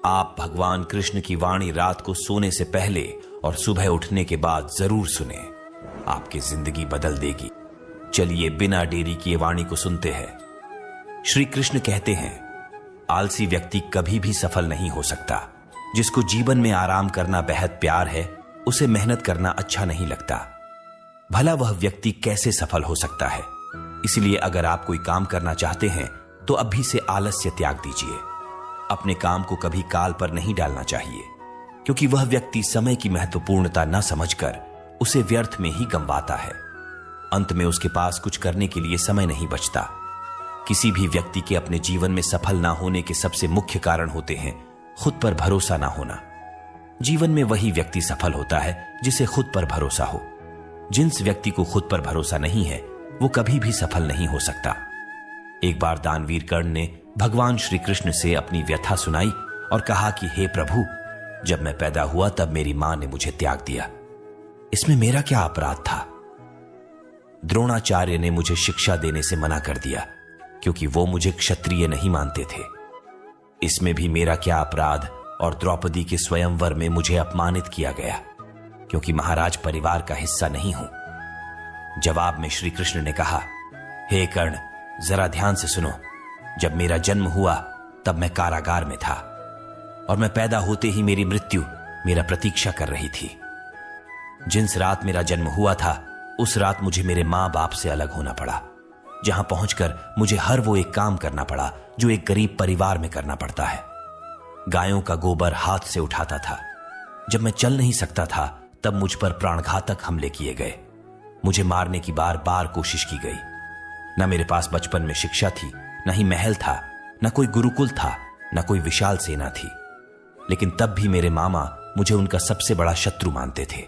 आप भगवान कृष्ण की वाणी रात को सोने से पहले और सुबह उठने के बाद जरूर सुने, आपकी जिंदगी बदल देगी। चलिए बिना देरी किए वाणी को सुनते हैं। श्री कृष्ण कहते हैं, आलसी व्यक्ति कभी भी सफल नहीं हो सकता। जिसको जीवन में आराम करना बेहद प्यार है, उसे मेहनत करना अच्छा नहीं लगता। भला वह व्यक्ति कैसे सफल हो सकता है? इसलिए अगर आप कोई काम करना चाहते हैं तो अभी से आलस्य त्याग दीजिए। अपने काम को कभी काल पर नहीं डालना चाहिए, क्योंकि वह व्यक्ति समय की महत्वपूर्णता न समझकर उसे व्यर्थ में ही गंवाता है। अंत में उसके पास कुछ करने के लिए समय नहीं बचता। किसी भी व्यक्ति के अपने जीवन में सफल ना होने के सबसे मुख्य कारण होते हैं खुद पर भरोसा ना होना। जीवन में वही व्यक्ति सफल होता है जिसे खुद पर भरोसा हो। जिस व्यक्ति को खुद पर भरोसा नहीं है वो कभी भी सफल नहीं हो सकता। एक बार दानवीर कर्ण ने भगवान श्री कृष्ण से अपनी व्यथा सुनाई और कहा कि हे प्रभु, जब मैं पैदा हुआ तब मेरी मां ने मुझे त्याग दिया। इसमें मेरा क्या अपराध था? द्रोणाचार्य ने मुझे शिक्षा देने से मना कर दिया क्योंकि वो मुझे क्षत्रिय नहीं मानते थे। इसमें भी मेरा क्या अपराध? और द्रौपदी के स्वयंवर में मुझे अपमानित किया गया क्योंकि महाराज परिवार का हिस्सा नहीं हूं। जवाब में श्री कृष्ण ने कहा, हे कर्ण, जरा ध्यान से सुनो। जब मेरा जन्म हुआ तब मैं कारागार में था और मैं पैदा होते ही मेरी मृत्यु मेरा प्रतीक्षा कर रही थी। जिस रात मेरा जन्म हुआ था उस रात मुझे मेरे मां बाप से अलग होना पड़ा, जहां पहुंचकर मुझे हर वो एक काम करना पड़ा जो एक गरीब परिवार में करना पड़ता है। गायों का गोबर हाथ से उठाता था। जब मैं चल नहीं सकता था तब मुझ पर प्राणघातक हमले किए गए। मुझे मारने की बार बार कोशिश की गई। न मेरे पास बचपन में शिक्षा थी, न ही महल था, न कोई गुरुकुल था, न कोई विशाल सेना थी। लेकिन तब भी मेरे मामा मुझे उनका सबसे बड़ा शत्रु मानते थे।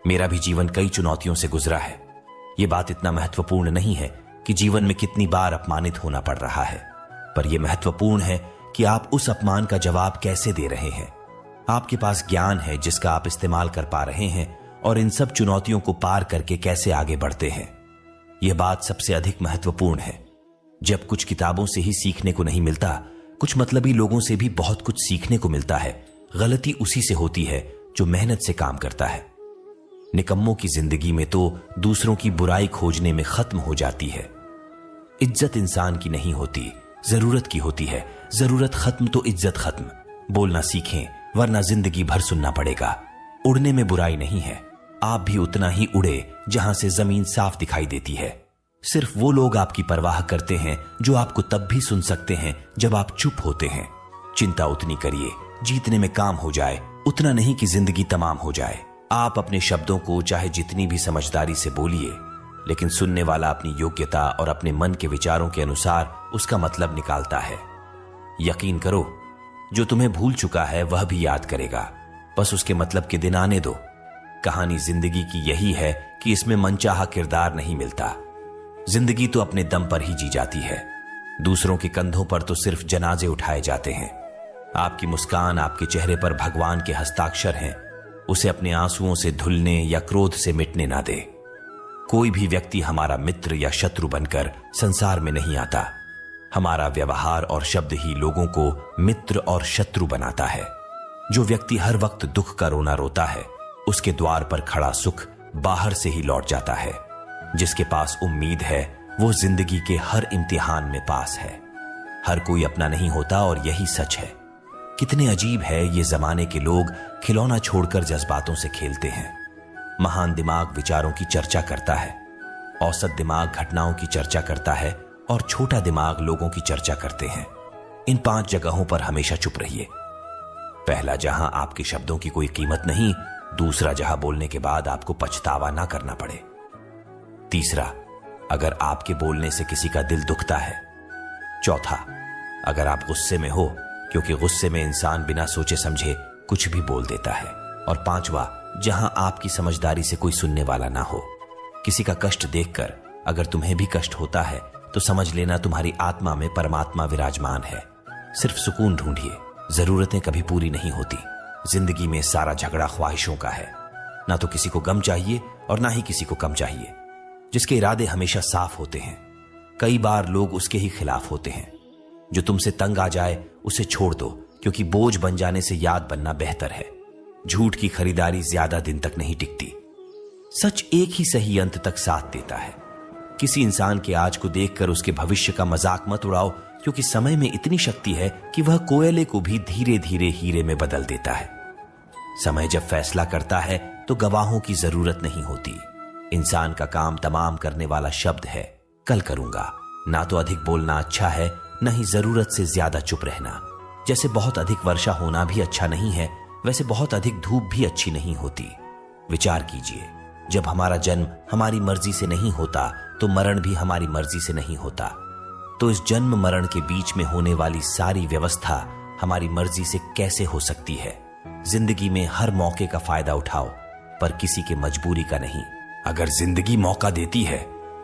मेरा भी जीवन कई चुनौतियों से गुजरा है। यह बात इतना महत्वपूर्ण नहीं है कि जीवन में कितनी बार अपमानित होना पड़ रहा है, पर यह महत्वपूर्ण है कि आप उस अपमान का जवाब कैसे दे रहे हैं। आपके पास ज्ञान है जिसका आप इस्तेमाल कर पा रहे हैं और इन सब चुनौतियों को पार करके कैसे आगे बढ़ते हैं। यह बात सबसे अधिक महत्वपूर्ण है। जब कुछ किताबों से ही सीखने को नहीं मिलता, कुछ मतलबी लोगों से भी बहुत कुछ सीखने को मिलता है। गलती उसी से होती है जो मेहनत से काम करता है। निकम्मों की जिंदगी में तो दूसरों की बुराई खोजने में खत्म हो जाती है। इज्जत इंसान की नहीं होती, जरूरत की होती है। जरूरत खत्म तो इज्जत खत्म। बोलना सीखें, वरना जिंदगी भर सुनना पड़ेगा। उड़ने में बुराई नहीं है। आप भी उतना ही उड़े जहां से जमीन साफ दिखाई देती है। सिर्फ वो लोग आपकी परवाह करते हैं जो आपको तब भी सुन सकते हैं जब आप चुप होते हैं। चिंता उतनी करिए जीतने में काम हो जाए, उतना नहीं कि जिंदगी तमाम हो जाए। आप अपने शब्दों को चाहे जितनी भी समझदारी से बोलिए, लेकिन सुनने वाला अपनी योग्यता और अपने मन के विचारों के अनुसार उसका मतलब निकालता है। यकीन करो, जो तुम्हें भूल चुका है वह भी याद करेगा। बस उसके मतलब के दिन आने दो। कहानी जिंदगी की यही है कि इसमें मनचाहा किरदार नहीं मिलता। जिंदगी तो अपने दम पर ही जी जाती है। दूसरों के कंधों पर तो सिर्फ जनाजे उठाए जाते हैं। आपकी मुस्कान आपके चेहरे पर भगवान के हस्ताक्षर हैं। उसे अपने आंसुओं से धुलने या क्रोध से मिटने ना दे। कोई भी व्यक्ति हमारा मित्र या शत्रु बनकर संसार में नहीं आता। हमारा व्यवहार और शब्द ही लोगों को मित्र और शत्रु बनाता है। जो व्यक्ति हर वक्त दुख का रोना रोता है, उसके द्वार पर खड़ा सुख बाहर से ही लौट जाता है। जिसके पास उम्मीद है वो जिंदगी के हर इम्तिहान में पास है। हर कोई अपना नहीं होता और यही सच है। कितने अजीब है ये जमाने के लोग खिलौना छोड़कर जज्बातों से खेलते हैं। महान दिमाग विचारों की चर्चा करता है, औसत दिमाग घटनाओं की चर्चा करता है और छोटा दिमाग लोगों की चर्चा करते हैं। इन 5 जगहों पर हमेशा चुप रहिए। पहला, जहां आपके शब्दों की कोई कीमत नहीं। दूसरा, जहां बोलने के बाद आपको पछतावा ना करना पड़े। तीसरा, अगर आपके बोलने से किसी का दिल दुखता है। चौथा, अगर आप गुस्से में हो, क्योंकि गुस्से में इंसान बिना सोचे समझे कुछ भी बोल देता है। और पांचवा, जहां आपकी समझदारी से कोई सुनने वाला ना हो। किसी का कष्ट देखकर अगर तुम्हें भी कष्ट होता है तो समझ लेना तुम्हारी आत्मा में परमात्मा विराजमान है। सिर्फ सुकून ढूंढिए। जरूरतें कभी पूरी नहीं होती। जिंदगी में सारा झगड़ा ख्वाहिशों का है। ना तो किसी को गम चाहिए और ना ही किसी को कम चाहिए। जिसके इरादे हमेशा साफ होते हैं, कई बार लोग उसके ही खिलाफ होते हैं। जो तुमसे तंग आ जाए उसे छोड़ दो, क्योंकि बोझ बन जाने से याद बनना बेहतर है। झूठ की खरीदारी ज्यादा दिन तक नहीं टिकती। सच एक ही सही अंत तक साथ देता है। किसी इंसान के आज को देखकर उसके भविष्य का मजाक मत उड़ाओ, क्योंकि समय में इतनी शक्ति है कि वह कोयले को भी धीरे धीरे हीरे में बदल देता है। समय जब फैसला करता है तो गवाहों की जरूरत नहीं होती। इंसान का काम तमाम करने वाला शब्द है कल करूंगा। ना तो अधिक बोलना अच्छा है, न ही जरूरत से ज्यादा चुप रहना। जैसे बहुत अधिक वर्षा होना भी अच्छा नहीं है, वैसे बहुत अधिक धूप भी अच्छी नहीं होती। विचार कीजिए, जब हमारा जन्म हमारी मर्जी से नहीं होता तो मरण भी हमारी मर्जी से नहीं होता। तो इस जन्म मरण के बीच में होने वाली सारी व्यवस्था हमारी मर्जी से कैसे हो सकती है? जिंदगी में हर मौके का फायदा उठाओ, पर किसी के मजबूरी का नहीं। अगर जिंदगी मौका देती है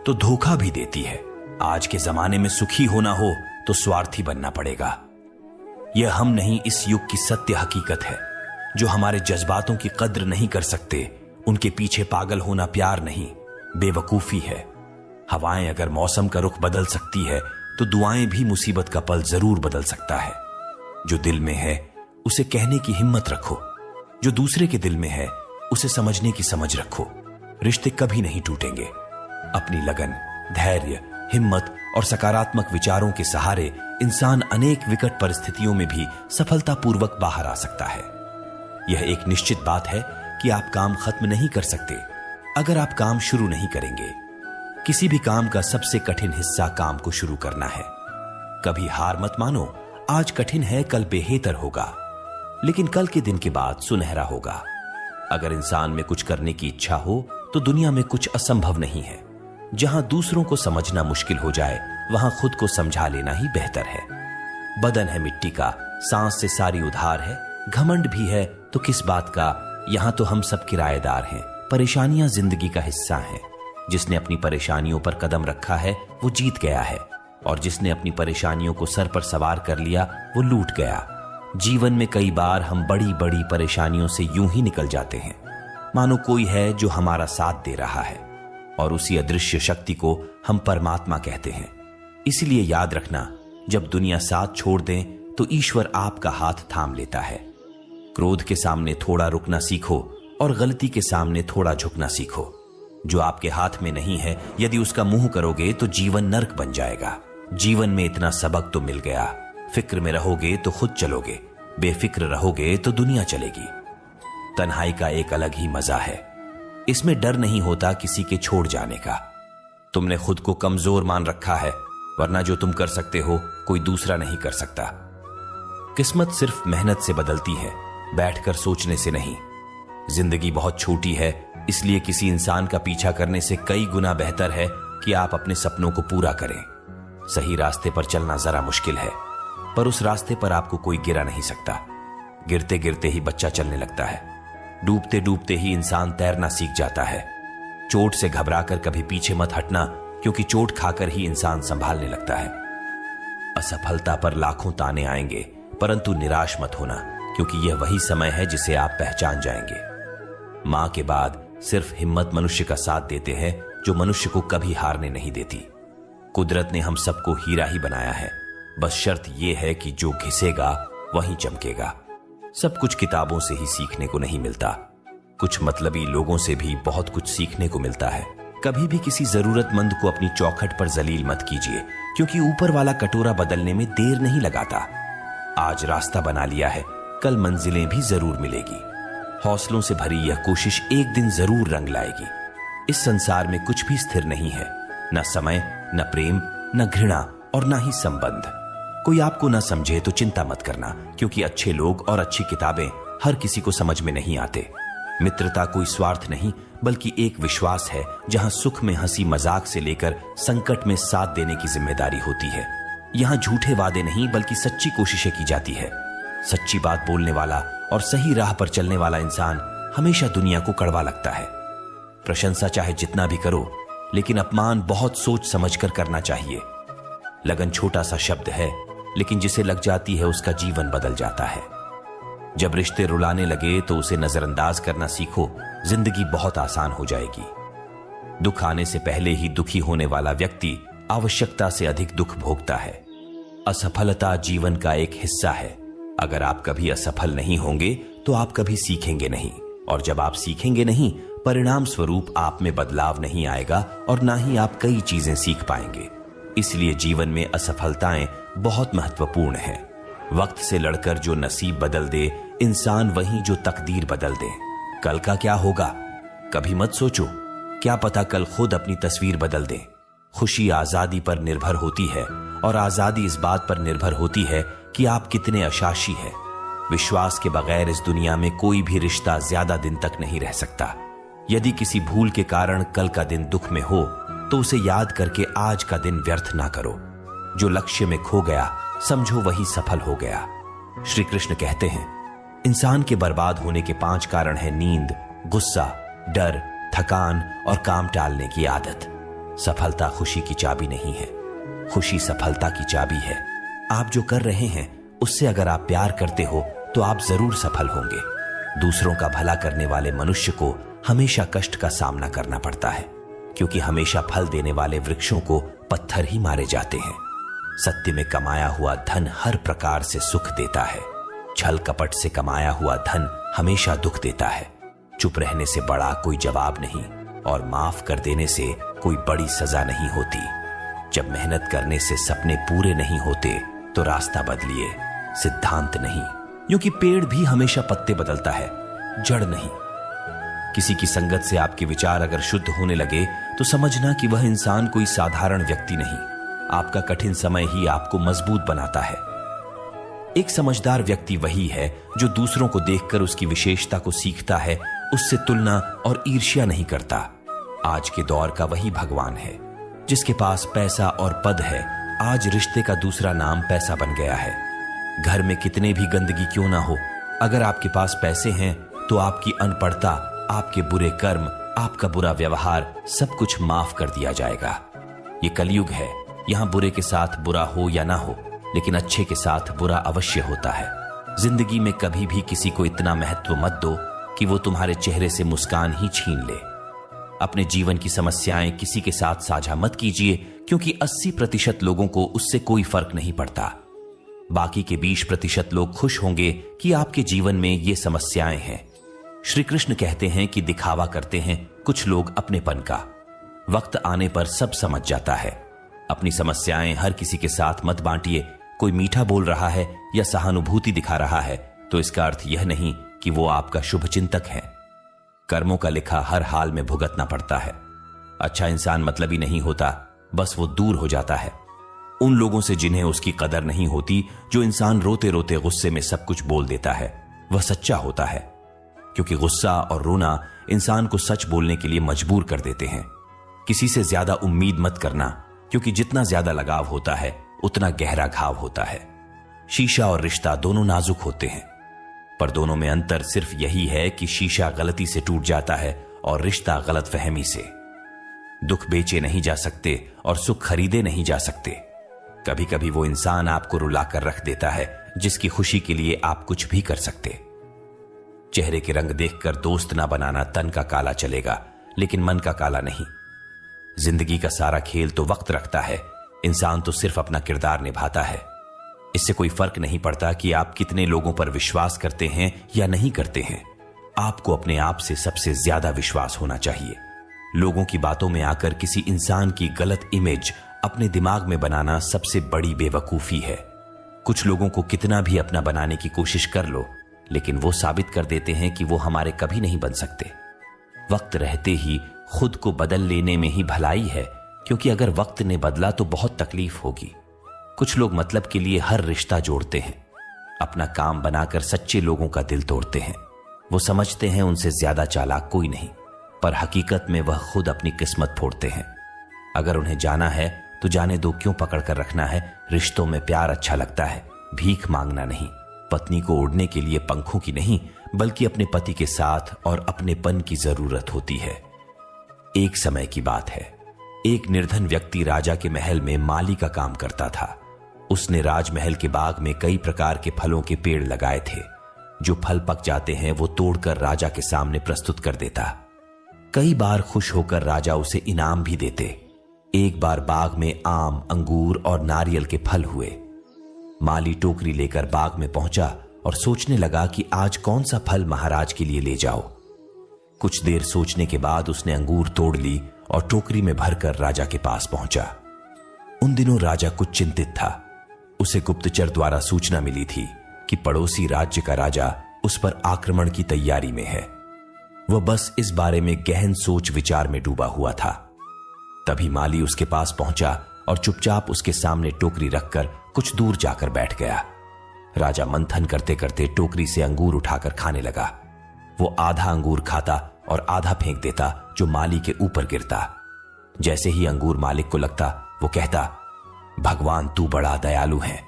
तो धोखा भी देती है। आज के जमाने में सुखी होना हो तो स्वार्थी बनना पड़ेगा। यह हम नहीं, इस युग की सत्य हकीकत है। जो हमारे जज्बातों की कद्र नहीं कर सकते, उनके पीछे पागल होना प्यार नहीं, बेवकूफी है। हवाएं अगर मौसम का रुख बदल सकती है तो दुआएं भी मुसीबत का पल जरूर बदल सकता है। जो दिल में है उसे कहने की हिम्मत रखो, जो दूसरे के दिल में है उसे समझने की समझ रखो। रिश्ते कभी नहीं टूटेंगे। अपनी लगन, धैर्य, हिम्मत और सकारात्मक विचारों के सहारे इंसान अनेक विकट परिस्थितियों में भी सफलतापूर्वक बाहर आ सकता है। यह एक निश्चित बात है कि आप काम खत्म नहीं कर सकते अगर आप काम शुरू नहीं करेंगे। किसी भी काम का सबसे कठिन हिस्सा काम को शुरू करना है। कभी हार मत मानो। आज कठिन है, कल बेहतर होगा, लेकिन कल के दिन के बाद सुनहरा होगा। अगर इंसान में कुछ करने की इच्छा हो तो दुनिया में कुछ असंभव नहीं है। जहां दूसरों को समझना मुश्किल हो जाए, वहां खुद को समझा लेना ही बेहतर है। बदन है मिट्टी का, सांस से सारी उधार है। घमंड भी है तो किस बात का, यहां तो हम सब किराएदार हैं। परेशानियां जिंदगी का हिस्सा हैं। जिसने अपनी परेशानियों पर कदम रखा है वो जीत गया है, और जिसने अपनी परेशानियों को सर पर सवार कर लिया वो लूट गया। जीवन में कई बार हम बड़ी बड़ी परेशानियों से यूं ही निकल जाते हैं, मानो कोई है जो हमारा साथ दे रहा है, और उसी अदृश्य शक्ति को हम परमात्मा कहते हैं। इसलिए याद रखना, जब दुनिया साथ छोड़ दे तो ईश्वर आपका हाथ थाम लेता है। क्रोध के सामने थोड़ा रुकना सीखो और गलती के सामने थोड़ा झुकना सीखो। जो आपके हाथ में नहीं है, यदि उसका मुंह करोगे तो जीवन नर्क बन जाएगा। जीवन में इतना सबक तो मिल गया। फिक्र में रहोगे तो खुद चलोगे, बेफिक्र रहोगे तो दुनिया चलेगी। तन्हाई का एक अलग ही मजा है। इसमें डर नहीं होता किसी के छोड़ जाने का। तुमने खुद को कमजोर मान रखा है, वरना जो तुम कर सकते हो कोई दूसरा नहीं कर सकता। किस्मत सिर्फ मेहनत से बदलती है, बैठकर सोचने से नहीं। जिंदगी बहुत छोटी है, इसलिए किसी इंसान का पीछा करने से कई गुना बेहतर है कि आप अपने सपनों को पूरा करें। सही रास्ते पर चलना जरा मुश्किल है, पर उस रास्ते पर आपको कोई गिरा नहीं सकता। गिरते गिरते ही बच्चा चलने लगता है। डूबते डूबते ही इंसान तैरना सीख जाता है। चोट से घबराकर कभी पीछे मत हटना, क्योंकि चोट खाकर ही इंसान संभालने लगता है। असफलता पर लाखों ताने आएंगे, परंतु निराश मत होना, क्योंकि यह वही समय है जिसे आप पहचान जाएंगे। मां के बाद सिर्फ हिम्मत मनुष्य का साथ देते हैं, जो मनुष्य को कभी हारने नहीं देती। कुदरत ने हम सबको हीरा ही बनाया है, बस शर्त यह है कि जो घिसेगा वहीं चमकेगा। सब कुछ किताबों से ही सीखने को नहीं मिलता, कुछ मतलबी लोगों से भी बहुत कुछ सीखने को मिलता है। कभी भी किसी जरूरतमंद को अपनी चौखट पर जलील मत कीजिए, क्योंकि ऊपर वाला कटोरा बदलने में देर नहीं लगाता। आज रास्ता बना लिया है, कल मंजिलें भी जरूर मिलेगी। हौसलों से भरी यह कोशिश एक दिन जरूर रंग लाएगी। इस संसार में कुछ भी स्थिर नहीं है, न समय, न प्रेम, न घृणा और न ही संबंध। कोई आपको न समझे तो चिंता मत करना, क्योंकि अच्छे लोग और अच्छी किताबें हर किसी को समझ में नहीं आते। मित्रता कोई स्वार्थ नहीं, बल्कि एक विश्वास है, जहां सुख में हंसी मजाक से लेकर संकट में साथ देने की जिम्मेदारी होती है। यहां झूठे वादे नहीं, बल्कि सच्ची कोशिशें की जाती है। सच्ची बात बोलने वाला और सही राह पर चलने वाला इंसान हमेशा दुनिया को कड़वा लगता है। प्रशंसा चाहे जितना भी करो, लेकिन अपमान बहुत सोच समझकर करना चाहिए। लगन छोटा सा शब्द है, लेकिन जिसे लग जाती है उसका जीवन बदल जाता है। जब रिश्ते रुलाने लगे तो उसे नजरअंदाज करना सीखो, जिंदगी बहुत आसान हो जाएगी। दुख आने से पहले ही दुखी होने वाला व्यक्ति आवश्यकता से अधिक दुख भोगता है। असफलता जीवन का एक हिस्सा है, अगर आप कभी असफल नहीं होंगे तो आप कभी सीखेंगे नहीं, और जब आप सीखेंगे नहीं, परिणाम स्वरूप आप में बदलाव नहीं आएगा और ना ही आप कई चीजें सीख पाएंगे। इसलिए जीवन में असफलताएं बहुत महत्वपूर्ण हैं। वक्त से लड़कर जो नसीब बदल दे इंसान, वही जो तकदीर बदल दे। कल का क्या होगा कभी मत सोचो, क्या पता कल खुद अपनी तस्वीर बदल दे। खुशी आजादी पर निर्भर होती है और आजादी इस बात पर निर्भर होती है कि आप कितने अशाशी हैं। विश्वास के बगैर इस दुनिया में कोई भी रिश्ता ज्यादा दिन तक नहीं रह सकता। यदि किसी भूल के कारण कल का दिन दुख में हो तो उसे याद करके आज का दिन व्यर्थ ना करो। जो लक्ष्य में खो गया समझो वही सफल हो गया। श्री कृष्ण कहते हैं, इंसान के बर्बाद होने के 5 कारण हैं नींद, गुस्सा, डर, थकान और काम टालने की आदत। सफलता खुशी की चाबी नहीं है, खुशी सफलता की चाबी है। आप जो कर रहे हैं उससे अगर आप प्यार करते हो तो आप जरूर सफल होंगे। दूसरों का भला करने वाले मनुष्य को हमेशा कष्ट का सामना करना पड़ता है, क्योंकि हमेशा फल देने वाले वृक्षों को पत्थर ही मारे जाते हैं। सत्य में कमाया हुआ धन हर प्रकार से सुख देता है, छल कपट से कमाया हुआ धन हमेशा दुख देता है। चुप रहने से बड़ा कोई जवाब नहीं और माफ कर देने से कोई बड़ी सजा नहीं होती। जब मेहनत करने से सपने पूरे नहीं होते तो रास्ता बदलिए, सिद्धांत नहीं, क्योंकि पेड़ भी हमेशा पत्ते बदलता है, जड़ नहीं। किसी की संगत से आपके विचार अगर शुद्ध होने लगे तो समझना कि वह इंसान कोई साधारण व्यक्ति नहीं। आपका कठिन समय ही आपको मजबूत बनाता है। एक समझदार व्यक्ति वही है जो दूसरों को देखकर उसकी विशेषता को सीखता है, उससे तुलना और ईर्ष्या नहीं करता। आज के दौर का वही भगवान है जिसके पास पैसा और पद है। आज रिश्ते का दूसरा नाम पैसा बन गया है। घर में कितने भी गंदगी क्यों ना हो, अगर आपके पास पैसे हैं तो आपकी अनपढ़ता, आपके बुरे कर्म, आपका बुरा व्यवहार सब कुछ माफ कर दिया जाएगा। ये कलयुग है, यहां बुरे के साथ बुरा हो या ना हो, लेकिन अच्छे के साथ बुरा अवश्य होता है। जिंदगी में कभी भी किसी को इतना महत्व मत दो कि वो तुम्हारे चेहरे से मुस्कान ही छीन ले। अपने जीवन की समस्याएं किसी के साथ साझा मत कीजिए, क्योंकि 80% लोगों को उससे कोई फर्क नहीं पड़ता। बाकी के 20% लोग खुश होंगे कि आपके जीवन में ये समस्याएं हैं। श्री कृष्ण कहते हैं कि दिखावा करते हैं कुछ लोग अपनेपन का, वक्त आने पर सब समझ जाता है। अपनी समस्याएं हर किसी के साथ मत बांटिए। कोई मीठा बोल रहा है या सहानुभूति दिखा रहा है तो इसका अर्थ यह नहीं कि वो आपका शुभचिंतक है। कर्मों का लिखा हर हाल में भुगतना पड़ता है। अच्छा इंसान मतलबी नहीं होता, बस वो दूर हो जाता है उन लोगों से जिन्हें उसकी कदर नहीं होती। जो इंसान रोते रोते गुस्से में सब कुछ बोल देता है वह सच्चा होता है, क्योंकि गुस्सा और रोना इंसान को सच बोलने के लिए मजबूर कर देते हैं। किसी से ज्यादा उम्मीद मत करना, क्योंकि जितना ज्यादा लगाव होता है उतना गहरा घाव होता है। शीशा और रिश्ता दोनों नाजुक होते हैं, पर दोनों में अंतर सिर्फ यही है कि शीशा गलती से टूट जाता है और रिश्ता गलतफहमी से। दुख बेचे नहीं जा सकते और सुख खरीदे नहीं जा सकते। कभी कभी वो इंसान आपको रुलाकर रख देता है जिसकी खुशी के लिए आप कुछ भी कर सकते। चेहरे के रंग देखकर दोस्त ना बनाना, तन का काला चलेगा लेकिन मन का काला नहीं। जिंदगी का सारा खेल तो वक्त रखता है, इंसान तो सिर्फ अपना किरदार निभाता है। इससे कोई फर्क नहीं पड़ता कि आप कितने लोगों पर विश्वास करते हैं या नहीं करते हैं। आपको अपने आप से सबसे ज्यादा विश्वास होना चाहिए। लोगों की बातों में आकर किसी इंसान की गलत इमेज अपने दिमाग में बनाना सबसे बड़ी बेवकूफी है। कुछ लोगों को कितना भी अपना बनाने की कोशिश कर लो, लेकिन वो साबित कर देते हैं कि वो हमारे कभी नहीं बन सकते। वक्त रहते ही खुद को बदल लेने में ही भलाई है, क्योंकि अगर वक्त ने बदला तो बहुत तकलीफ होगी। कुछ लोग मतलब के लिए हर रिश्ता जोड़ते हैं, अपना काम बनाकर सच्चे लोगों का दिल तोड़ते हैं। वो समझते हैं उनसे ज्यादा चालाक कोई नहीं, पर हकीकत में वह खुद अपनी किस्मत फोड़ते हैं। अगर उन्हें जाना है तो जाने दो, क्यों पकड़ कर रखना है। रिश्तों में प्यार अच्छा लगता है, भीख मांगना नहीं। पत्नी को उड़ने के लिए पंखों की नहीं, बल्कि अपने पति के साथ और अपनेपन की जरूरत होती है। एक समय की बात है, एक निर्धन व्यक्ति राजा के महल में माली का काम करता था। उसने राजमहल के बाग में कई प्रकार के फलों के पेड़ लगाए थे। जो फल पक जाते हैं वो तोड़कर राजा के सामने प्रस्तुत कर देता। कई बार खुश होकर राजा उसे इनाम भी देते। एक बार बाग में आम, अंगूर और नारियल के फल हुए। माली टोकरी लेकर बाग में पहुंचा और सोचने लगा कि आज कौन सा फल महाराज के लिए ले जाओ। कुछ देर सोचने के बाद उसने अंगूर तोड़ ली और टोकरी में भरकर राजा के पास पहुंचा। उन दिनों राजा कुछ चिंतित था। उसे गुप्तचर द्वारा सूचना मिली थी कि पड़ोसी राज्य का राजा उस पर आक्रमण की तैयारी में है। वह बस इस बारे में गहन सोच विचार में डूबा हुआ था। तभी माली उसके पास पहुंचा और चुपचाप उसके सामने टोकरी रखकर कुछ दूर जाकर बैठ गया। राजा मंथन करते करते टोकरी से अंगूर उठाकर खाने लगा। वो आधा अंगूर खाता और आधा फेंक देता, जो माली के ऊपर गिरता। जैसे ही अंगूर मालिक को लगता, वो कहता, भगवान तू बड़ा दयालु है।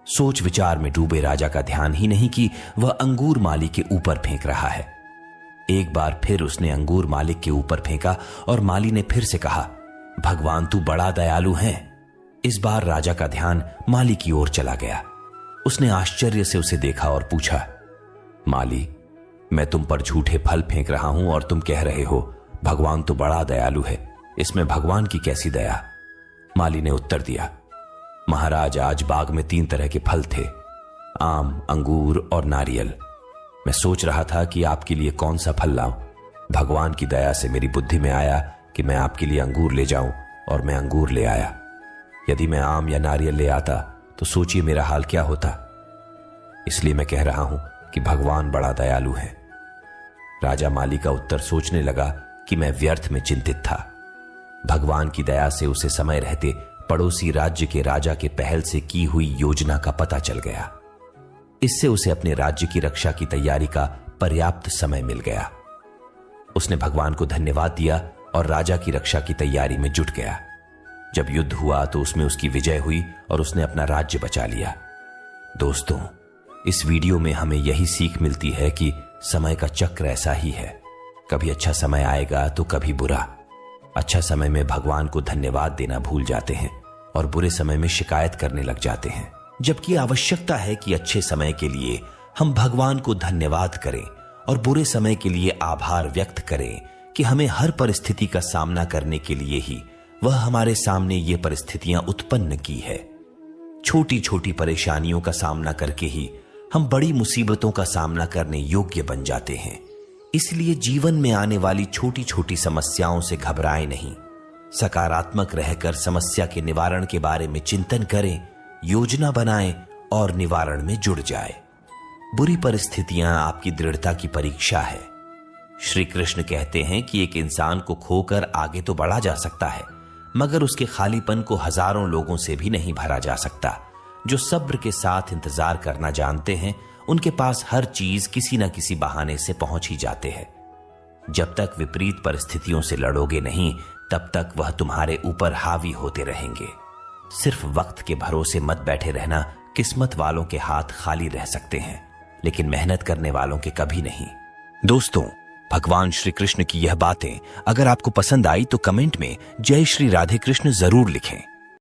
सोच विचार में डूबे राजा का ध्यान ही नहीं कि वह अंगूर माली के ऊपर फेंक रहा है। एक बार फिर उसने अंगूर मालिक के ऊपर फेंका और माली ने फिर से कहा, भगवान तू बड़ा दयालु है। इस बार राजा का ध्यान माली की ओर चला गया। उसने आश्चर्य से उसे देखा और पूछा, माली, मैं तुम पर झूठे फल फेंक रहा हूं और तुम कह रहे हो भगवान तो बड़ा दयालु है, इसमें भगवान की कैसी दया? माली ने उत्तर दिया, महाराज, आज बाग में 3 तरह के फल थे, आम, अंगूर और नारियल। मैं सोच रहा था कि आपके लिए कौन सा फल लाऊं। भगवान की दया से मेरी बुद्धि में आया कि मैं आपके लिए अंगूर ले जाऊं और मैं अंगूर ले आया। यदि मैं आम या नारियल ले आता तो सोचिए मेरा हाल क्या होता। इसलिए मैं कह रहा हूं कि भगवान बड़ा दयालु है। राजा माली का उत्तर सोचने लगा कि मैं व्यर्थ में चिंतित था। भगवान की दया से उसे समय रहते पड़ोसी राज्य के राजा के पहल से की हुई योजना का पता चल गया। इससे उसे अपने राज्य की रक्षा की तैयारी का पर्याप्त समय मिल गया। उसने भगवान को धन्यवाद दिया और राजा की रक्षा की तैयारी में जुट गया। जब युद्ध हुआ तो उसमें उसकी विजय हुई और उसने अपना राज्य बचा लिया। दोस्तों, इस वीडियो में हमें यही सीख मिलती है कि समय का चक्र ऐसा ही है, कभी अच्छा समय आएगा तो कभी बुरा। अच्छा समय में भगवान को धन्यवाद देना भूल जाते हैं और बुरे समय में शिकायत करने लग जाते हैं, जबकि आवश्यकता है कि अच्छे समय के लिए हम भगवान को धन्यवाद करें और बुरे समय के लिए आभार व्यक्त करें कि हमें हर परिस्थिति का सामना करने के लिए ही वह हमारे सामने ये परिस्थितियां उत्पन्न की है। छोटी छोटी परेशानियों का सामना करके ही हम बड़ी मुसीबतों का सामना करने योग्य बन जाते हैं। इसलिए जीवन में आने वाली छोटी छोटी समस्याओं से घबराएं नहीं, सकारात्मक रहकर समस्या के निवारण के बारे में चिंतन करें, योजना बनाएं और निवारण में जुड़ जाएं। बुरी परिस्थितियां आपकी दृढ़ता की परीक्षा है। श्री कृष्ण कहते हैं कि एक इंसान को खोकर आगे तो बढ़ा जा सकता है, मगर उसके खालीपन को हजारों लोगों से भी नहीं भरा जा सकता। जो सब्र के साथ इंतजार करना जानते हैं, उनके पास हर चीज किसी न किसी बहाने से पहुंच ही जाते हैं। जब तक विपरीत परिस्थितियों से लड़ोगे नहीं, तब तक वह तुम्हारे ऊपर हावी होते रहेंगे। सिर्फ वक्त के भरोसे मत बैठे रहना। किस्मत वालों के हाथ खाली रह सकते हैं, लेकिन मेहनत करने वालों के कभी नहीं। दोस्तों, भगवान श्री कृष्ण की यह बातें अगर आपको पसंद आई तो कमेंट में जय श्री राधे कृष्ण जरूर लिखें।